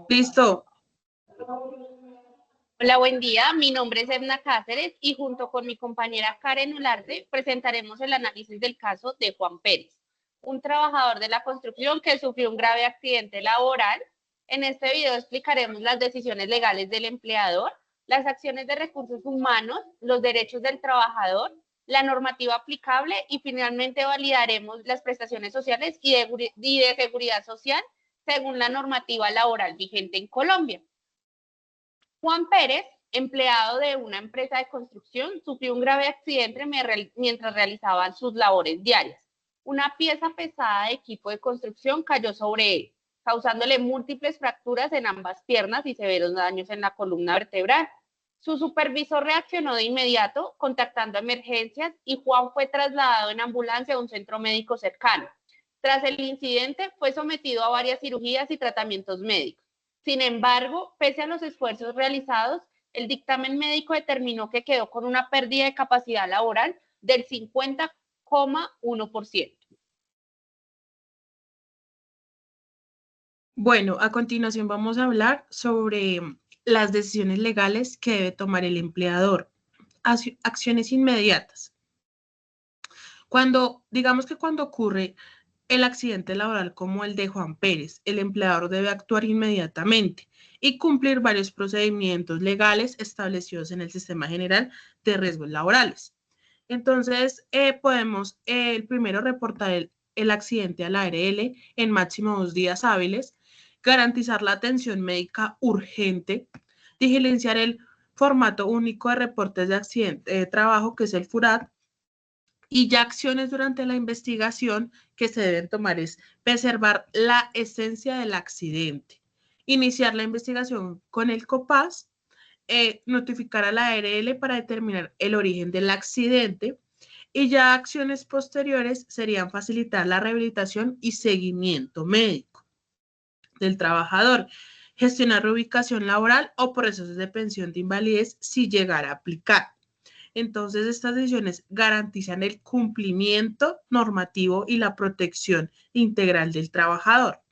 Listo. Hola, buen día. Mi nombre es Edna Cáceres y junto con mi compañera Karen Ularte presentaremos el análisis del caso de Juan Pérez, un trabajador de la construcción que sufrió un grave accidente laboral. En este video explicaremos las decisiones legales del empleador, las acciones de recursos humanos, los derechos del trabajador, la normativa aplicable y finalmente validaremos las prestaciones sociales y de seguridad social según la normativa laboral vigente en Colombia. Juan Pérez, empleado de una empresa de construcción, sufrió un grave accidente mientras realizaba sus labores diarias. Una pieza pesada de equipo de construcción cayó sobre él, causándole múltiples fracturas en ambas piernas y severos daños en la columna vertebral. Su supervisor reaccionó de inmediato, contactando emergencias, y Juan fue trasladado en ambulancia a un centro médico cercano. Tras el incidente, fue sometido a varias cirugías y tratamientos médicos. Sin embargo, pese a los esfuerzos realizados, el dictamen médico determinó que quedó con una pérdida de capacidad laboral del 50,1%. Bueno, a continuación vamos a hablar sobre las decisiones legales que debe tomar el empleador. Acciones inmediatas. Digamos que cuando ocurre el accidente laboral como el de Juan Pérez, el empleador debe actuar inmediatamente y cumplir varios procedimientos legales establecidos en el Sistema General de Riesgos Laborales. Entonces, podemos el primero reportar el accidente a la ARL en máximo 2 días hábiles, garantizar la atención médica urgente, diligenciar el formato único de reportes de accidente de trabajo, que es el FURAT, y ya acciones durante la investigación que se deben tomar es preservar la esencia del accidente, iniciar la investigación con el COPAS, notificar a la ARL para determinar el origen del accidente, y ya acciones posteriores serían facilitar la rehabilitación y seguimiento médico del trabajador, gestionar reubicación laboral o procesos de pensión de invalidez si llegara a aplicar. Entonces, estas decisiones garantizan el cumplimiento normativo y la protección integral del trabajador.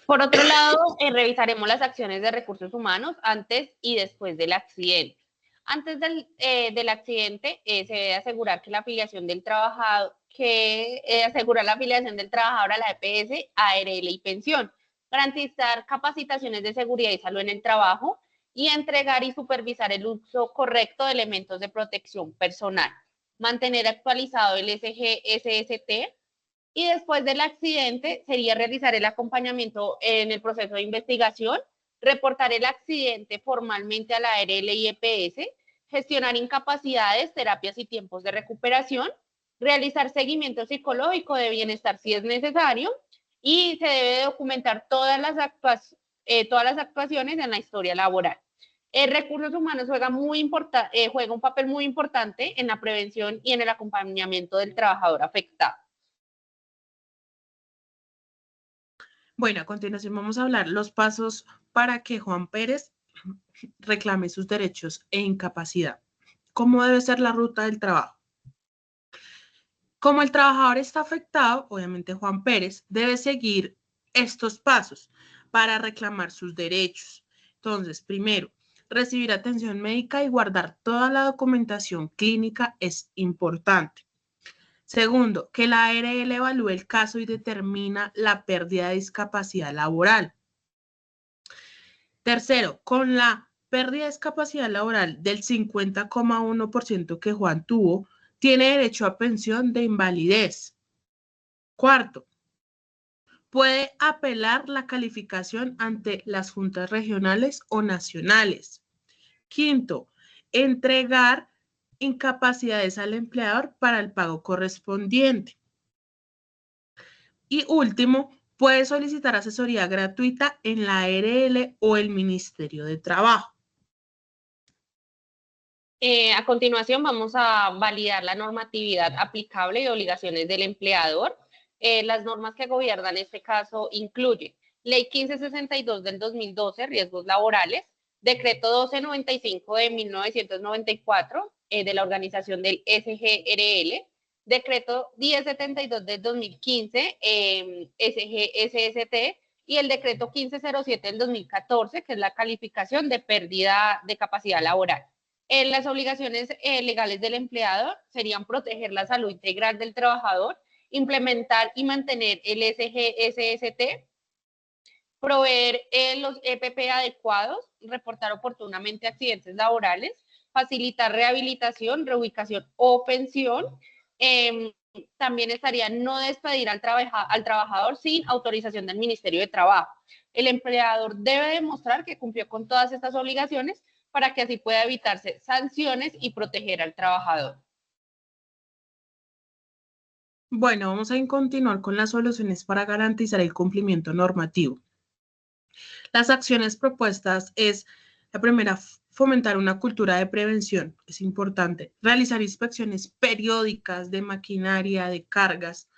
Por otro lado, revisaremos las acciones de recursos humanos antes y después del accidente. Antes del accidente, se debe asegurar que la afiliación del trabajador, asegurar la afiliación del trabajador a la EPS, ARL y pensión, garantizar capacitaciones de seguridad y salud en el trabajo y entregar y supervisar el uso correcto de elementos de protección personal, mantener actualizado el SGSST, y después del accidente sería realizar el acompañamiento en el proceso de investigación, reportar el accidente formalmente a la ARL y EPS, gestionar incapacidades, terapias y tiempos de recuperación, realizar seguimiento psicológico de bienestar si es necesario, y se debe documentar todas las actuaciones en la historia laboral. Recursos humanos juega un papel muy importante en la prevención y en el acompañamiento del trabajador afectado. Bueno, a continuación vamos a hablar los pasos para que Juan Pérez reclame sus derechos e incapacidad. ¿Cómo debe ser la ruta del trabajo? Como el trabajador está afectado, obviamente Juan Pérez debe seguir estos pasos para reclamar sus derechos. Entonces, primero, recibir atención médica y guardar toda la documentación clínica es importante. Segundo, que la ARL evalúe el caso y determina la pérdida de discapacidad laboral. Tercero, con la pérdida de discapacidad laboral del 50,1% que Juan tuvo, tiene derecho a pensión de invalidez. Cuarto, puede apelar la calificación ante las juntas regionales o nacionales. Quinto, entregar incapacidades al empleador para el pago correspondiente. Y último, puede solicitar asesoría gratuita en la ARL o el Ministerio de Trabajo. A continuación vamos a validar la normatividad aplicable y obligaciones del empleador. Las normas que gobiernan este caso incluyen Ley 1562 del 2012, riesgos laborales, Decreto 1295 de 1994, de la organización del SGRL, decreto 1072 del 2015, SGSST, y el decreto 1507 del 2014, que es la calificación de pérdida de capacidad laboral. Las obligaciones legales del empleador serían proteger la salud integral del trabajador, implementar y mantener el SGSST, proveer los EPP adecuados, reportar oportunamente accidentes laborales, facilitar rehabilitación, reubicación o pensión. También estaría no despedir al trabajador sin autorización del Ministerio de Trabajo. El empleador debe demostrar que cumplió con todas estas obligaciones para que así pueda evitarse sanciones y proteger al trabajador. Bueno, vamos a continuar con las soluciones para garantizar el cumplimiento normativo. Las acciones propuestas es, la primera, fomentar una cultura de prevención, es importante. Realizar inspecciones periódicas de maquinaria, de cargas.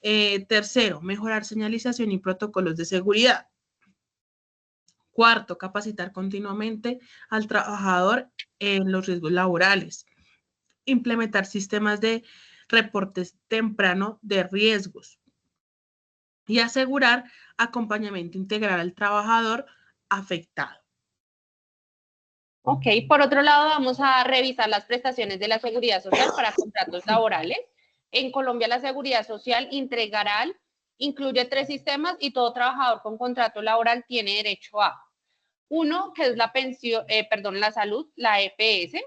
Tercero, mejorar señalización y protocolos de seguridad. Cuarto, capacitar continuamente al trabajador en los riesgos laborales. Implementar sistemas de reportes temprano de riesgos. Y asegurar acompañamiento integral al trabajador afectado. Ok, por otro lado vamos a revisar las prestaciones de la Seguridad Social para contratos laborales. En Colombia la Seguridad Social integral incluye 3 sistemas y todo trabajador con contrato laboral tiene derecho a uno, que es la pensión, la salud, la EPS,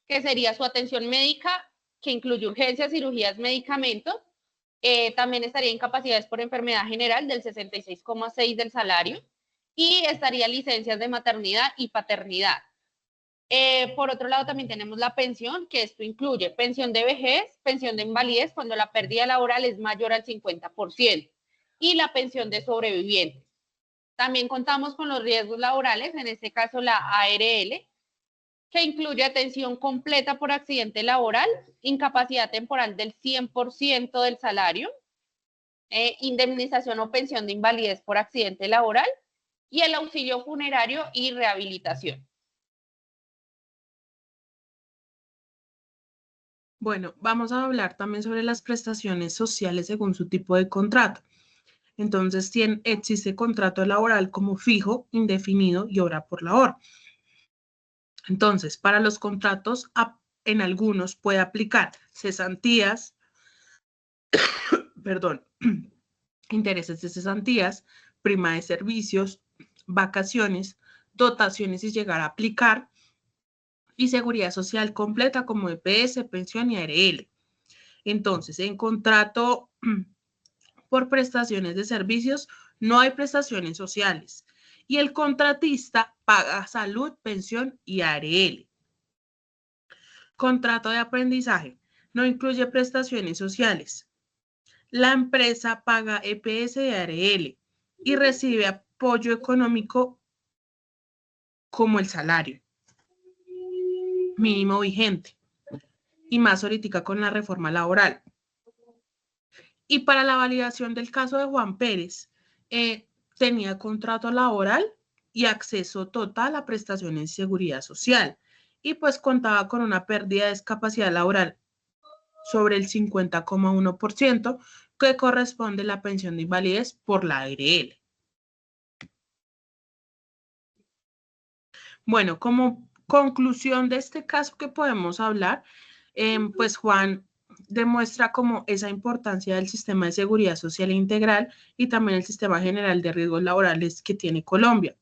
que sería su atención médica, que incluye urgencias, cirugías, medicamentos. También estaría incapacidades por enfermedad general del 66,6% del salario y estaría licencias de maternidad y paternidad. Por otro lado, también tenemos la pensión, que esto incluye pensión de vejez, pensión de invalidez cuando la pérdida laboral es mayor al 50% y la pensión de sobrevivientes. También contamos con los riesgos laborales, en este caso la ARL, que incluye atención completa por accidente laboral, incapacidad temporal del 100% del salario, indemnización o pensión de invalidez por accidente laboral y el auxilio funerario y rehabilitación. Bueno, vamos a hablar también sobre las prestaciones sociales según su tipo de contrato. Entonces, existe contrato laboral como fijo, indefinido y hora por la hora. Entonces, para los contratos, en algunos puede aplicar cesantías, perdón, intereses de cesantías, prima de servicios, vacaciones, dotaciones y llegar a aplicar, y seguridad social completa como EPS, pensión y ARL. Entonces, en contrato por prestaciones de servicios, no hay prestaciones sociales. Y el contratista paga salud, pensión y ARL. Contrato de aprendizaje. No incluye prestaciones sociales. La empresa paga EPS y ARL y recibe apoyo económico como el salario mínimo vigente. Y más ahorita con la reforma laboral. Y para la validación del caso de Juan Pérez, tenía contrato laboral y acceso total a prestaciones de seguridad social. Y pues contaba con una pérdida de discapacidad laboral sobre el 50,1%, que corresponde a la pensión de invalidez por la ARL. Bueno, como conclusión de este caso que podemos hablar, pues Juan demuestra como esa importancia del sistema de seguridad social integral y también el sistema general de riesgos laborales que tiene Colombia,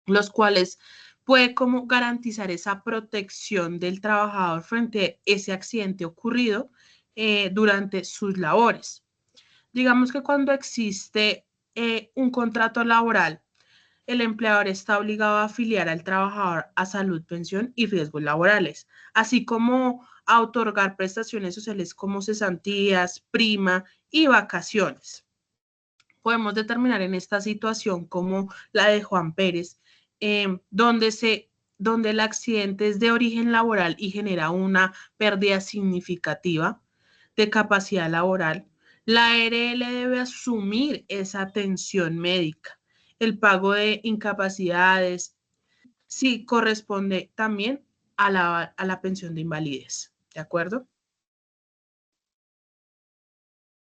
los cuales puede como garantizar esa protección del trabajador frente a ese accidente ocurrido durante sus labores. Digamos que cuando existe un contrato laboral, el empleador está obligado a afiliar al trabajador a salud, pensión y riesgos laborales, así como a otorgar prestaciones sociales como cesantías, prima y vacaciones. Podemos determinar en esta situación como la de Juan Pérez, donde el accidente es de origen laboral y genera una pérdida significativa de capacidad laboral. La ARL debe asumir esa atención médica, el pago de incapacidades, si corresponde también a la pensión de invalidez. ¿De acuerdo?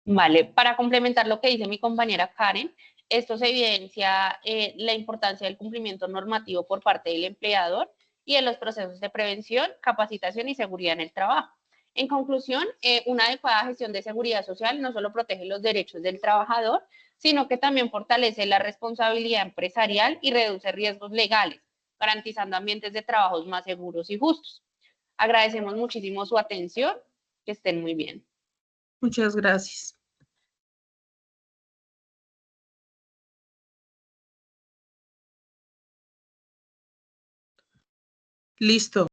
Vale, para complementar lo que dice mi compañera Karen, esto se evidencia la importancia del cumplimiento normativo por parte del empleador y en los procesos de prevención, capacitación y seguridad en el trabajo. En conclusión, una adecuada gestión de seguridad social no solo protege los derechos del trabajador, sino que también fortalece la responsabilidad empresarial y reduce riesgos legales, garantizando ambientes de trabajo más seguros y justos. Agradecemos muchísimo su atención, que estén muy bien. Muchas gracias. Listo.